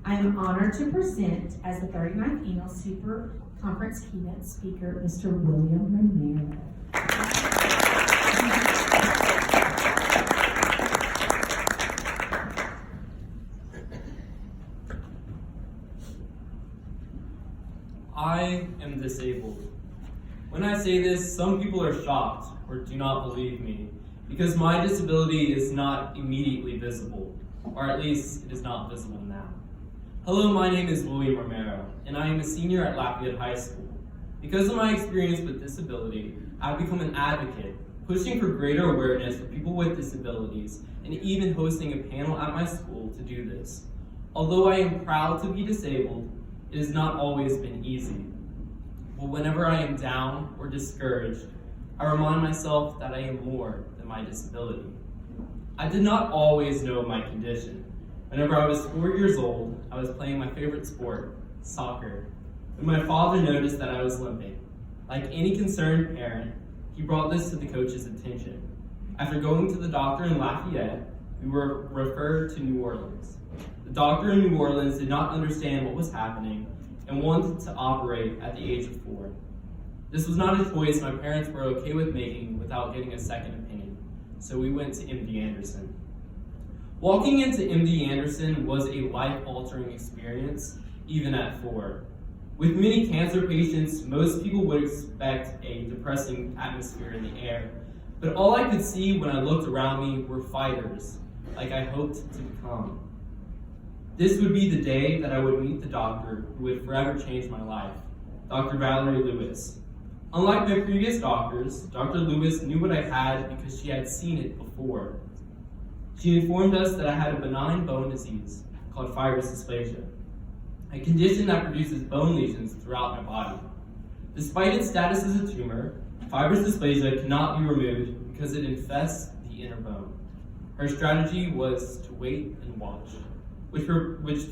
I am honored to present as the 39th Annual SuperConference keynote speaker, Mr. William Romero. I am disabled. When I say this, some people are shocked or do not believe me because my disability is not immediately visible, or at least it is not visible now. Hello, my name is William Romero, and I am a senior at Lafayette High School. Because of my experience with disability, I've become an advocate, pushing for greater awareness for people with disabilities, and even hosting a panel at my school to do this. Although I am proud to be disabled, it has not always been easy. But whenever I am down or discouraged, I remind myself that I am more than my disability. I did not always know my condition. Whenever I was 4 years old, I was playing my favorite sport, soccer, when my father noticed that I was limping. Like any concerned parent, he brought this to the coach's attention. After going to the doctor in Lafayette, we were referred to New Orleans. The doctor in New Orleans did not understand what was happening and wanted to operate at the age of 4. This was not a choice my parents were okay with making without getting a second opinion, so we went to MD Anderson. Walking into MD Anderson was a life-altering experience, even at 4. With many cancer patients, most people would expect a depressing atmosphere in the air, but all I could see when I looked around me were fighters, like I hoped to become. This would be the day that I would meet the doctor who would forever change my life, Dr. Valerie Lewis. Unlike my previous doctors, Dr. Lewis knew what I had because she had seen it before. She informed us that I had a benign bone disease called Fibrous Dysplasia, a condition that produces bone lesions throughout my body. Despite its status as a tumor, Fibrous Dysplasia cannot be removed because it infests the inner bone. Her strategy was to wait and watch, which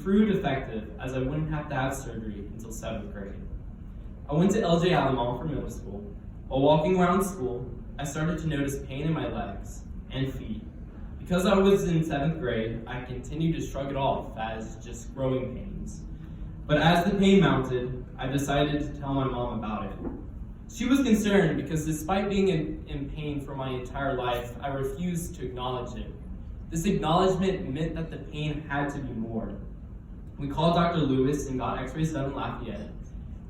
proved effective as I wouldn't have to have surgery until 7th grade. I went to LJ Alamont for middle school. While walking around school, I started to notice pain in my legs and feet. Because I was in 7th grade, I continued to shrug it off as just growing pains. But as the pain mounted, I decided to tell my mom about it. She was concerned because despite being in pain for my entire life, I refused to acknowledge it. This acknowledgement meant that the pain had to be more. We called Dr. Lewis and got x-rays done in Lafayette,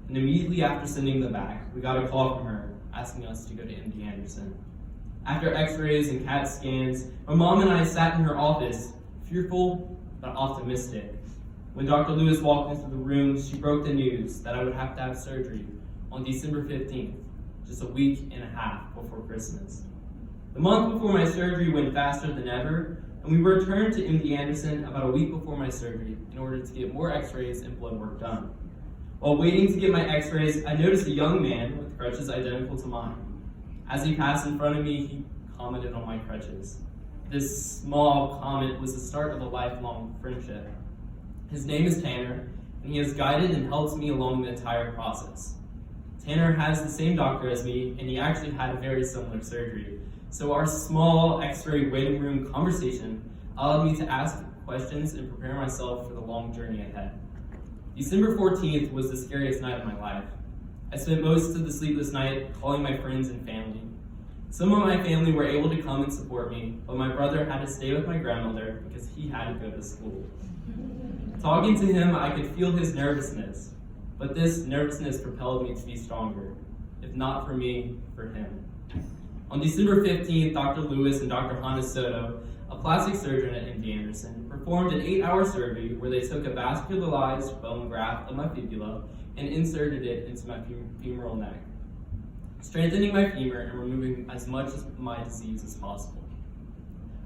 and immediately after sending them back, we got a call from her asking us to go to MD Anderson. After x-rays and CAT scans, my mom and I sat in her office, fearful but optimistic. When Dr. Lewis walked into the room, she broke the news that I would have to have surgery on December 15th, just a week and a half before Christmas. The month before my surgery went faster than ever, and we returned to MD Anderson about a week before my surgery in order to get more x-rays and blood work done. While waiting to get my x-rays, I noticed a young man with crutches identical to mine. As he passed in front of me, he commented on my crutches. This small comment was the start of a lifelong friendship. His name is Tanner, and he has guided and helped me along the entire process. Tanner has the same doctor as me, and he actually had a very similar surgery. So our small x-ray waiting room conversation allowed me to ask questions and prepare myself for the long journey ahead. December 14th was the scariest night of my life. I spent most of the sleepless night calling my friends and family. Some of my family were able to come and support me, but my brother had to stay with my grandmother because he had to go to school. Talking to him, I could feel his nervousness, but this nervousness propelled me to be stronger. If not for me, for him. On December 15th, Dr. Lewis and Dr. Hannah Soto, a plastic surgeon at MD Anderson, performed an 8-hour surgery where they took a vascularized bone graft of my fibula and inserted it into my femoral neck, strengthening my femur and removing as much of my disease as possible.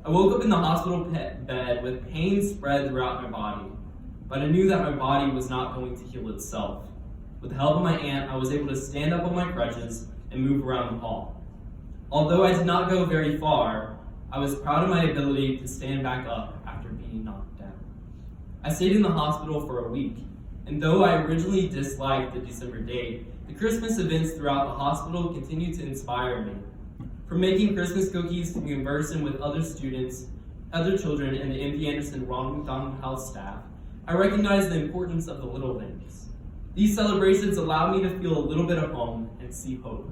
I woke up in the hospital bed with pain spread throughout my body, but I knew that my body was not going to heal itself. With the help of my aunt, I was able to stand up on my crutches and move around the hall. Although I did not go very far, I was proud of my ability to stand back up after being knocked down. I stayed in the hospital for a week, and though I originally disliked the December date, the Christmas events throughout the hospital continued to inspire me. From making Christmas cookies to conversing with other students, other children, and the MD Anderson Ronald McDonald House staff, I recognize the importance of the little things. These celebrations allow me to feel a little bit of home and see hope.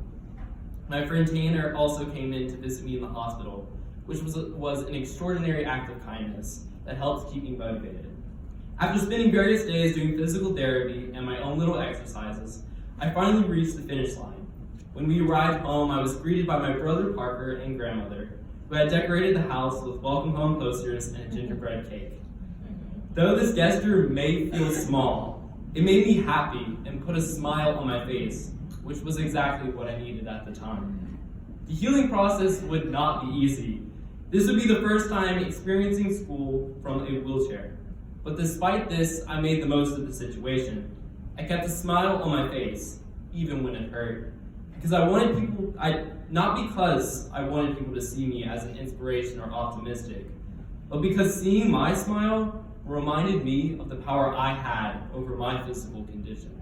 My friend Tanner also came in to visit me in the hospital, which was an extraordinary act of kindness that helped keep me motivated. After spending various days doing physical therapy and my own little exercises, I finally reached the finish line. When we arrived home, I was greeted by my brother Parker and grandmother, who had decorated the house with welcome home posters and a gingerbread cake. Though this gesture may feel small, it made me happy and put a smile on my face, which was exactly what I needed at the time. The healing process would not be easy. This would be the first time experiencing school from a wheelchair. But despite this, I made the most of the situation. I kept a smile on my face, even when it hurt. Because not because I wanted people to see me as an inspiration or optimistic, but because seeing my smile reminded me of the power I had over my physical condition.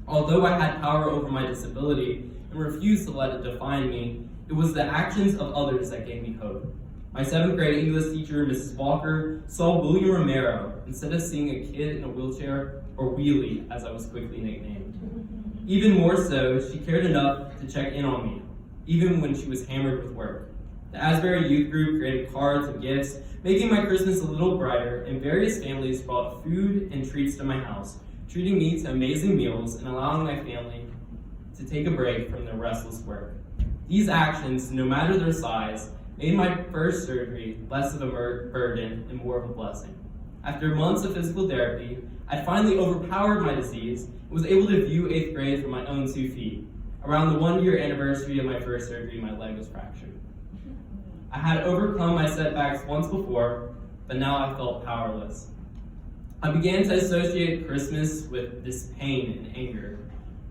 Although I had power over my disability and refused to let it define me, it was the actions of others that gave me hope. My 7th grade English teacher, Mrs. Walker, saw William Romero instead of seeing a kid in a wheelchair, or wheelie, as I was quickly nicknamed. Even more so, she cared enough to check in on me, even when she was hammered with work. The Asbury Youth Group created cards and gifts, making my Christmas a little brighter, and various families brought food and treats to my house, treating me to amazing meals and allowing my family to take a break from their restless work. These actions, no matter their size, made my first surgery less of a burden and more of a blessing. After months of physical therapy, I finally overpowered my disease and was able to view 8th grade from my own 2 feet. Around the 1-year anniversary of my first surgery, my leg was fractured. I had overcome my setbacks once before, but now I felt powerless. I began to associate Christmas with this pain and anger.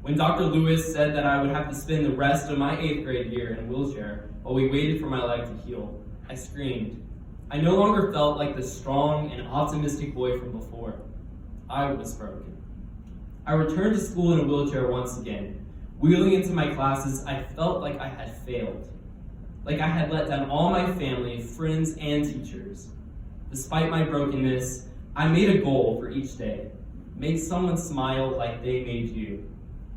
When Dr. Lewis said that I would have to spend the rest of my 8th grade year in a wheelchair while we waited for my leg to heal, I screamed. I no longer felt like the strong and optimistic boy from before. I was broken. I returned to school in a wheelchair once again. Wheeling into my classes, I felt like I had failed. Like I had let down all my family, friends, and teachers. Despite my brokenness, I made a goal for each day. Make someone smile like they made you.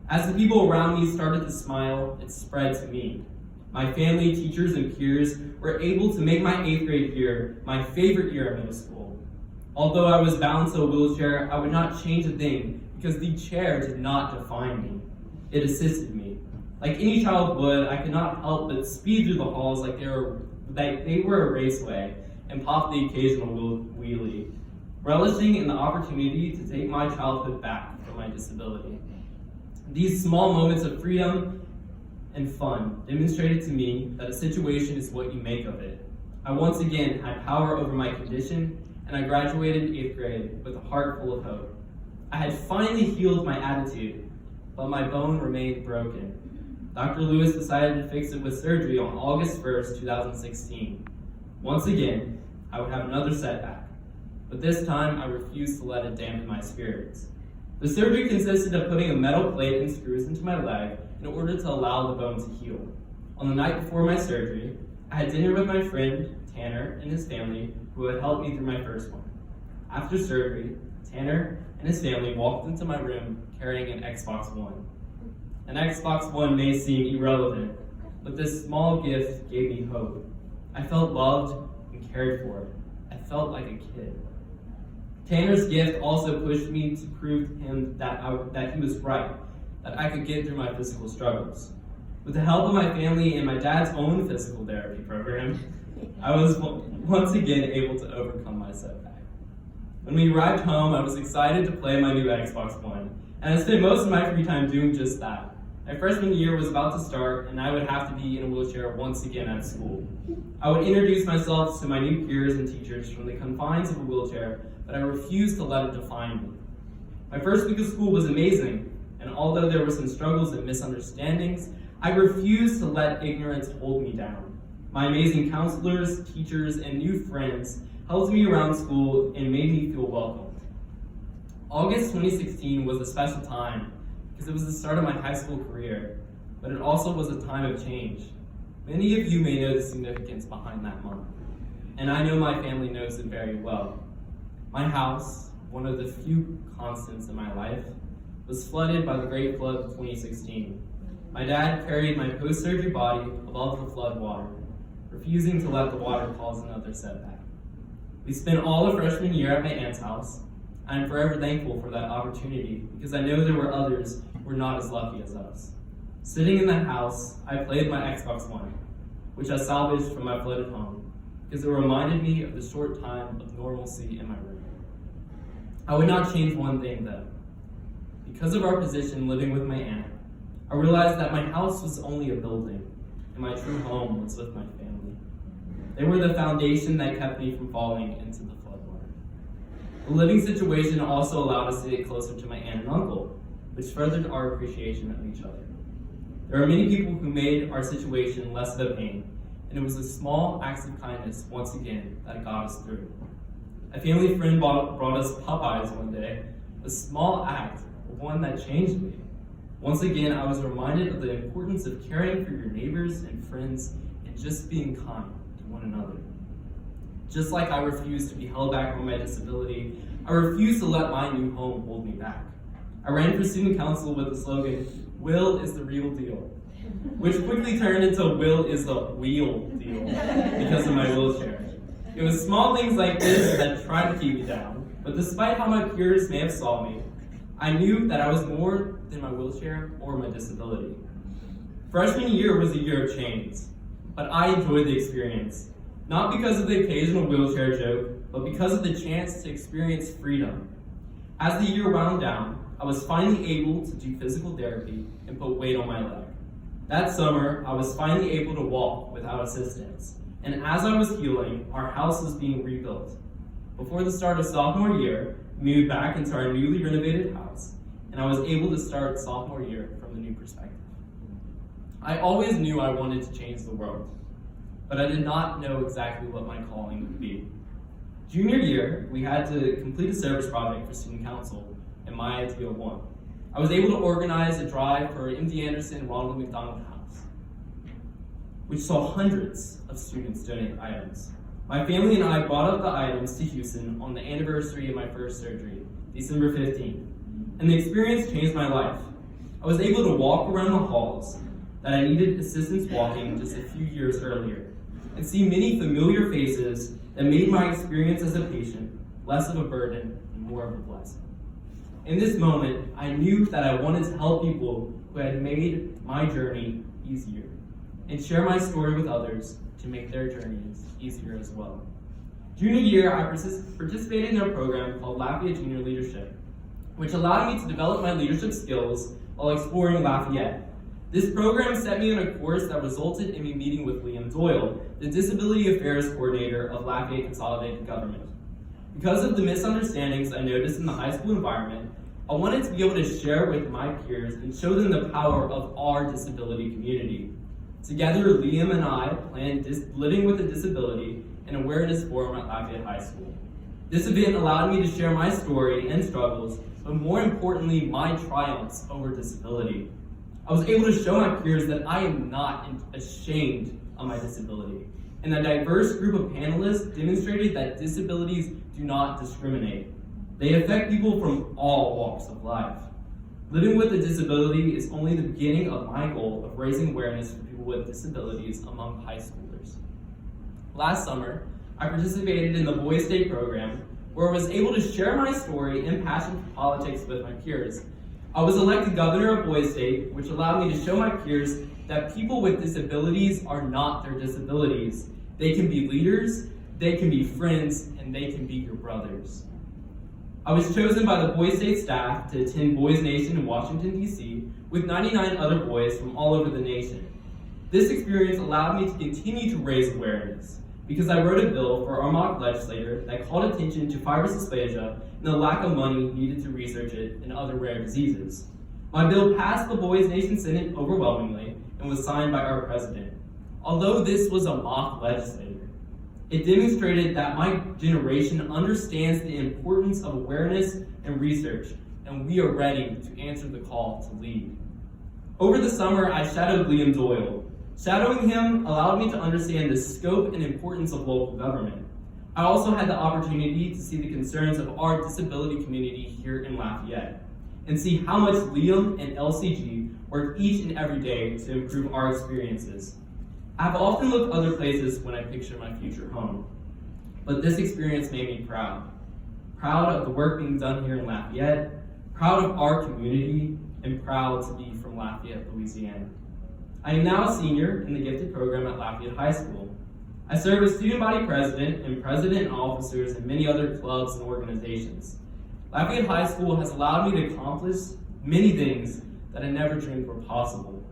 As the people around me started to smile, it spread to me. My family, teachers, and peers were able to make my 8th grade year my favorite year of middle school. Although I was bound to a wheelchair, I would not change a thing because the chair did not define me. It assisted me. Like any child would, I could not help but speed through the halls like they were a raceway and pop the occasional wheelie, relishing in the opportunity to take my childhood back from my disability. These small moments of freedom and fun demonstrated to me that a situation is what you make of it. I once again had power over my condition, and I graduated 8th grade with a heart full of hope. I had finally healed my attitude, but my bone remained broken. Dr. Lewis decided to fix it with surgery on August 1st, 2016. Once again, I would have another setback, but this time I refused to let it dampen my spirits. The surgery consisted of putting a metal plate and screws into my leg in order to allow the bone to heal. On the night before my surgery, I had dinner with my friend Tanner and his family, who had helped me through my first one. After surgery, Tanner and his family walked into my room carrying an Xbox One. An Xbox One may seem irrelevant, but this small gift gave me hope. I felt loved and cared for. I felt like a kid. Tanner's gift also pushed me to prove to him that he was right, that I could get through my physical struggles. With the help of my family and my dad's own physical therapy program, I was once again able to overcome my setback. When we arrived home, I was excited to play my new Xbox One, and I spent most of my free time doing just that. My freshman year was about to start, and I would have to be in a wheelchair once again at school. I would introduce myself to my new peers and teachers from the confines of a wheelchair, but I refused to let it define me. My first week of school was amazing, and although there were some struggles and misunderstandings, I refused to let ignorance hold me down. My amazing counselors, teachers, and new friends helped me around school and made me feel welcomed. August 2016 was a special time because it was the start of my high school career, but it also was a time of change. Many of you may know the significance behind that month, and I know my family knows it very well. My house, one of the few constants in my life, was flooded by the Great Flood of 2016. My dad carried my post-surgery body above the flood water, refusing to let the water cause another setback. We spent all of freshman year at my aunt's house. I am forever thankful for that opportunity because I know there were others who were not as lucky as us. Sitting in that house, I played my Xbox One, which I salvaged from my flooded home because it reminded me of the short time of normalcy in my room. I would not change one thing though. Because of our position living with my aunt, I realized that my house was only a building and my true home was with my family. They were the foundation that kept me from falling into the floodwater. The living situation also allowed us to get closer to my aunt and uncle, which furthered our appreciation of each other. There are many people who made our situation less of a pain, and it was the small acts of kindness, once again, that got us through. A family friend brought us Popeyes one day, a small act, but one that changed me. Once again, I was reminded of the importance of caring for your neighbors and friends and just being kind to one another. Just like I refused to be held back by my disability, I refused to let my new home hold me back. I ran for student council with the slogan, "Will is the real deal," which quickly turned into "Will is the wheel deal" because of my wheelchair. It was small things like this that tried to keep me down, but despite how my peers may have saw me, I knew that I was more than my wheelchair or my disability. Freshman year was a year of change, but I enjoyed the experience, not because of the occasional wheelchair joke, but because of the chance to experience freedom. As the year wound down, I was finally able to do physical therapy and put weight on my leg. That summer, I was finally able to walk without assistance, and as I was healing, our house was being rebuilt. Before the start of sophomore year, we moved back into our newly renovated house, and I was able to start sophomore year from a new perspective. I always knew I wanted to change the world, but I did not know exactly what my calling would be. Junior year, we had to complete a service project for student council, and my idea won. I was able to organize a drive for MD Anderson Ronald McDonald House, which saw hundreds of students donate items. My family and I brought up the items to Houston on the anniversary of my first surgery, December 15th, and the experience changed my life. I was able to walk around the halls that I needed assistance walking just a few years earlier, and see many familiar faces that made my experience as a patient less of a burden and more of a blessing. In this moment, I knew that I wanted to help people who had made my journey easier, and share my story with others to make their journeys easier as well. Junior year, I participated in a program called Lafayette Junior Leadership, which allowed me to develop my leadership skills while exploring Lafayette. This program set me on a course that resulted in me meeting with Liam Doyle, the Disability Affairs Coordinator of Lafayette Consolidated Government. Because of the misunderstandings I noticed in the high school environment, I wanted to be able to share with my peers and show them the power of our disability community. Together, Liam and I planned Living with a Disability, an awareness forum at Lafayette High School. This event allowed me to share my story and struggles, but more importantly, my triumphs over disability. I was able to show my peers that I am not ashamed of my disability, and a diverse group of panelists demonstrated that disabilities do not discriminate. They affect people from all walks of life. Living with a disability is only the beginning of my goal of raising awareness for people with disabilities among high schoolers. Last summer, I participated in the Boys State program, where I was able to share my story and passion for politics with my peers. I was elected governor of Boys State, which allowed me to show my peers that people with disabilities are not their disabilities. They can be leaders, they can be friends, and they can be your brothers. I was chosen by the Boys State staff to attend Boys Nation in Washington, D.C., with 99 other boys from all over the nation. This experience allowed me to continue to raise awareness, because I wrote a bill for our mock legislator that called attention to fibrous dysplasia and the lack of money needed to research it and other rare diseases. My bill passed the Boys Nation Senate overwhelmingly and was signed by our president. Although this was a mock legislator, it demonstrated that my generation understands the importance of awareness and research, and we are ready to answer the call to lead. Over the summer, I shadowed Liam Doyle. Shadowing him allowed me to understand the scope and importance of local government. I also had the opportunity to see the concerns of our disability community here in Lafayette and see how much Liam and LCG work each and every day to improve our experiences. I've often looked other places when I picture my future home, but this experience made me proud. Proud of the work being done here in Lafayette, proud of our community, and proud to be from Lafayette, Louisiana. I am now a senior in the gifted program at Lafayette High School. I serve as student body president and officers in many other clubs and organizations. Lafayette High School has allowed me to accomplish many things that I never dreamed were possible.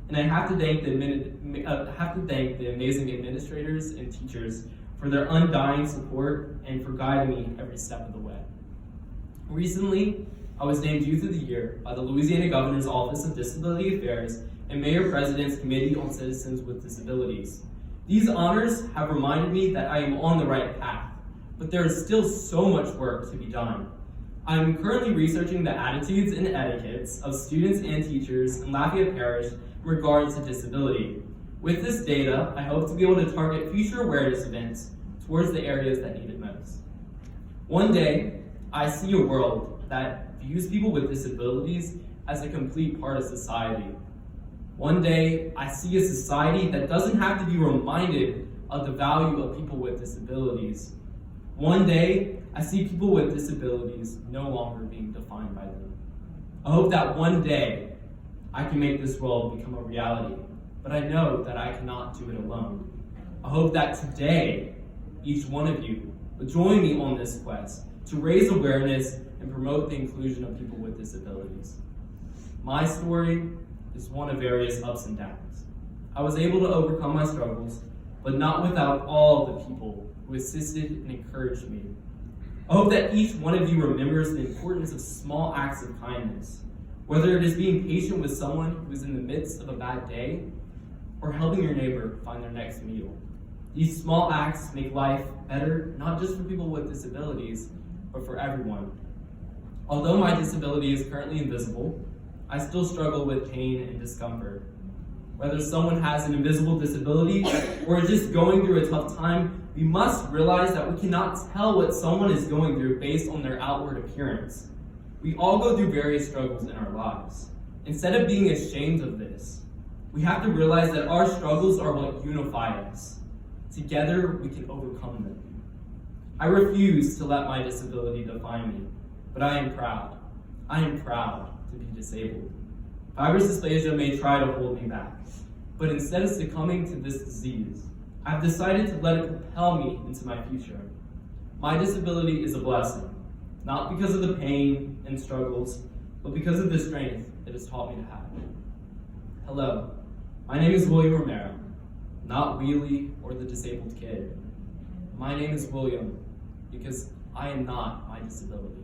And I have to thank the amazing administrators and teachers for their undying support and for guiding me every step of the way. Recently, I was named Youth of the Year by the Louisiana Governor's Office of Disability Affairs and Mayor President's Committee on Citizens with Disabilities. These honors have reminded me that I am on the right path, but there is still so much work to be done. I am currently researching the attitudes and etiquettes of students and teachers in Lafayette Parish in regards to disability. With this data, I hope to be able to target future awareness events towards the areas that need it most. One day, I see a world that views people with disabilities as a complete part of society. One day, I see a society that doesn't have to be reminded of the value of people with disabilities. One day, I see people with disabilities no longer being defined by them. I hope that one day, I can make this world become a reality, but I know that I cannot do it alone. I hope that today, each one of you will join me on this quest to raise awareness and promote the inclusion of people with disabilities. My story is one of various ups and downs. I was able to overcome my struggles, but not without all the people who assisted and encouraged me. I hope that each one of you remembers the importance of small acts of kindness, whether it is being patient with someone who is in the midst of a bad day or helping your neighbor find their next meal. These small acts make life better, not just for people with disabilities, but for everyone. Although my disability is currently invisible, I still struggle with pain and discomfort. Whether someone has an invisible disability or is just going through a tough time, we must realize that we cannot tell what someone is going through based on their outward appearance. We all go through various struggles in our lives. Instead of being ashamed of this, we have to realize that our struggles are what unify us. Together, we can overcome them. I refuse to let my disability define me, but I am proud. I am proud to be disabled. Fibrous dysplasia may try to hold me back, but instead of succumbing to this disease, I've decided to let it propel me into my future. My disability is a blessing, not because of the pain and struggles, but because of the strength it has taught me to have. Hello, my name is William Romero, not Wheelie or the disabled kid. My name is William because I am not my disability.